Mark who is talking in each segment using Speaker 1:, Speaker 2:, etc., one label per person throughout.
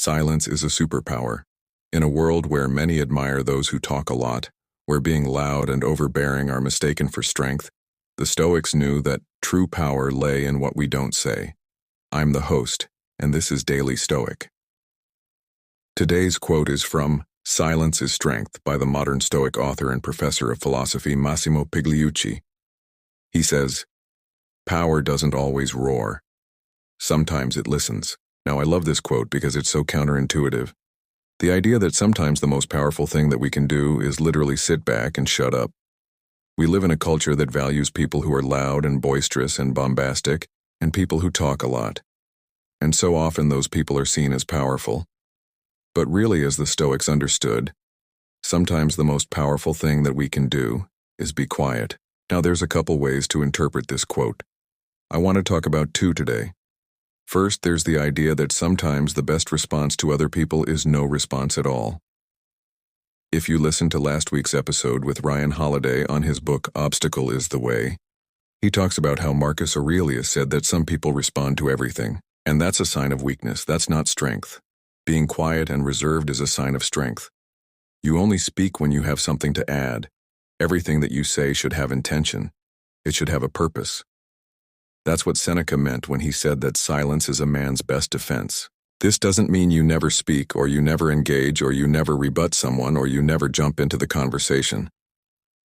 Speaker 1: Silence is a superpower. In a world where many admire those who talk a lot, where being loud and overbearing are mistaken for strength, the Stoics knew that true power lay in what we don't say. I'm the host, and this is Daily Stoic. Today's quote is from Silence is Strength by the modern Stoic author and professor of philosophy Massimo Pigliucci. He says, "Power doesn't always roar. Sometimes it listens." Now, I love this quote because it's so counterintuitive. The idea that sometimes the most powerful thing that we can do is literally sit back and shut up. We live in a culture that values people who are loud and boisterous and bombastic, and people who talk a lot. And so often those people are seen as powerful. But really, as the Stoics understood, sometimes the most powerful thing that we can do is be quiet. Now, there's a couple ways to interpret this quote. I want to talk about two today. First, there's the idea that sometimes the best response to other people is no response at all. If you listened to last week's episode with Ryan Holiday on his book Obstacle is the Way, he talks about how Marcus Aurelius said that some people respond to everything, and that's a sign of weakness, that's not strength. Being quiet and reserved is a sign of strength. You only speak when you have something to add. Everything that you say should have intention. It should have a purpose. That's what Seneca meant when he said that silence is a man's best defense. This doesn't mean you never speak, or you never engage, or you never rebut someone, or you never jump into the conversation.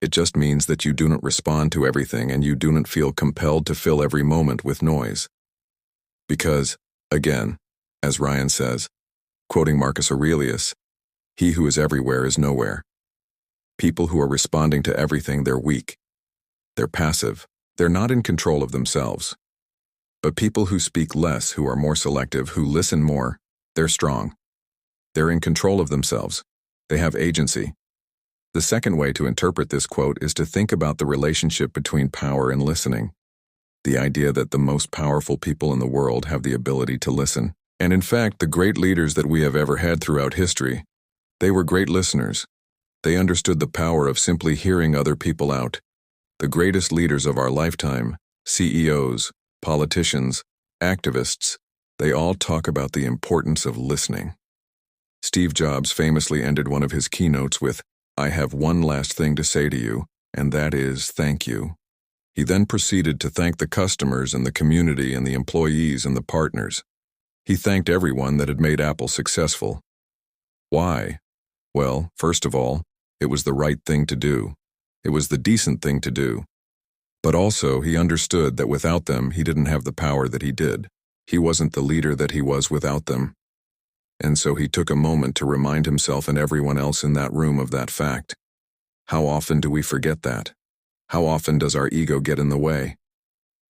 Speaker 1: It just means that you do not respond to everything and you do not feel compelled to fill every moment with noise. Because, again, as Ryan says, quoting Marcus Aurelius, "He who is everywhere is nowhere." People who are responding to everything, they're weak. They're passive. They're not in control of themselves. But people who speak less, who are more selective, who listen more, they're strong. They're in control of themselves. They have agency. The second way to interpret this quote is to think about the relationship between power and listening. The idea that the most powerful people in the world have the ability to listen. And in fact, the great leaders that we have ever had throughout history, they were great listeners. They understood the power of simply hearing other people out. The greatest leaders of our lifetime, CEOs, politicians, activists, they all talk about the importance of listening. Steve Jobs famously ended one of his keynotes with, "I have one last thing to say to you, and that is thank you." He then proceeded to thank the customers and the community and the employees and the partners. He thanked everyone that had made Apple successful. Why? Well, first of all, it was the right thing to do. It was the decent thing to do. But also, he understood that without them, he didn't have the power that he did. He wasn't the leader that he was without them. And so he took a moment to remind himself and everyone else in that room of that fact. How often do we forget that? How often does our ego get in the way?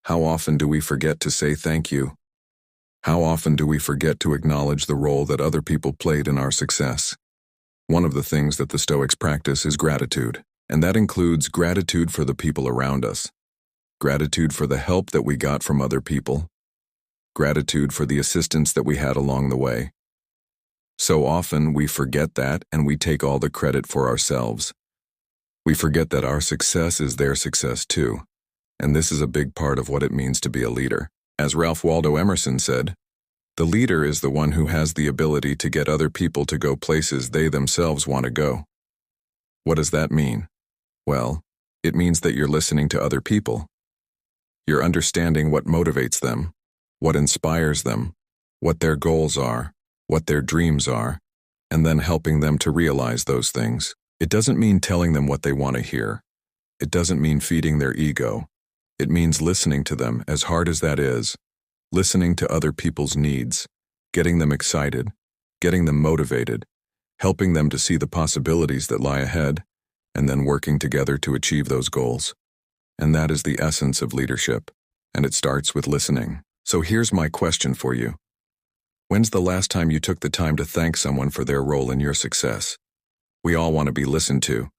Speaker 1: How often do we forget to say thank you? How often do we forget to acknowledge the role that other people played in our success? One of the things that the Stoics practice is gratitude. And that includes gratitude for the people around us, gratitude for the help that we got from other people, gratitude for the assistance that we had along the way. So often we forget that and we take all the credit for ourselves. We forget that our success is their success too, and this is a big part of what it means to be a leader. As Ralph Waldo Emerson said, the leader is the one who has the ability to get other people to go places they themselves want to go. What does that mean? Well, it means that you're listening to other people. You're understanding what motivates them, what inspires them, what their goals are, what their dreams are, and then helping them to realize those things. It doesn't mean telling them what they want to hear. It doesn't mean feeding their ego. It means listening to them, as hard as that is, listening to other people's needs, getting them excited, getting them motivated, helping them to see the possibilities that lie ahead, and then working together to achieve those goals. And that is the essence of leadership, and it starts with listening. So here's my question for you. When's the last time you took the time to thank someone for their role in your success? We all want to be listened to.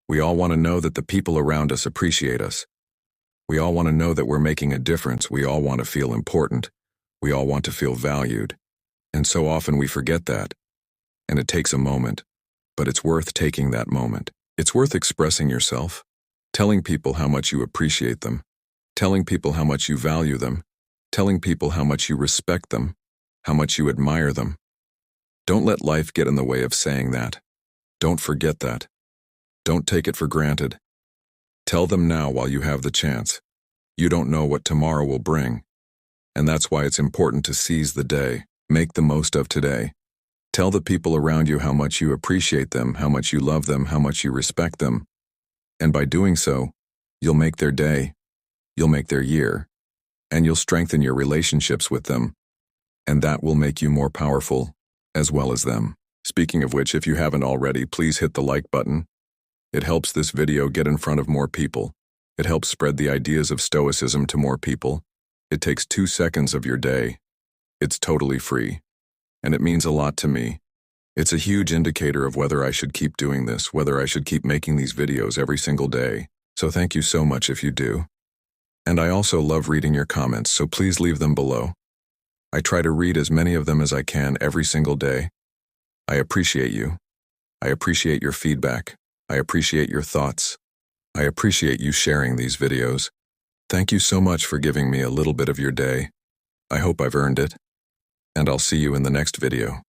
Speaker 1: We all want to know that the people around us appreciate us. We all want to know that we're making a difference. We all want to feel important. We all want to feel valued. And so often we forget that. And it takes a moment, but it's worth taking that moment. It's worth expressing yourself, telling people how much you appreciate them, telling people how much you value them, telling people how much you respect them, how much you admire them. Don't let life get in the way of saying that. Don't forget that. Don't take it for granted. Tell them now while you have the chance. You don't know what tomorrow will bring. And that's why it's important to seize the day. Make the most of today. Tell the people around you how much you appreciate them, how much you love them, how much you respect them. And by doing so, you'll make their day, you'll make their year, and you'll strengthen your relationships with them. And that will make you more powerful, as well as them. Speaking of which, if you haven't already, please hit the like button. It helps this video get in front of more people. It helps spread the ideas of Stoicism to more people. It takes 2 seconds of your day. It's totally free. And it means a lot to me. It's a huge indicator of whether I should keep doing this, whether I should keep making these videos every single day. So thank you so much if you do. And I also love reading your comments, so please leave them below. I try to read as many of them as I can every single day. I appreciate you. I appreciate your feedback. I appreciate your thoughts. I appreciate you sharing these videos. Thank you so much for giving me a little bit of your day. I hope I've earned it. And I'll see you in the next video.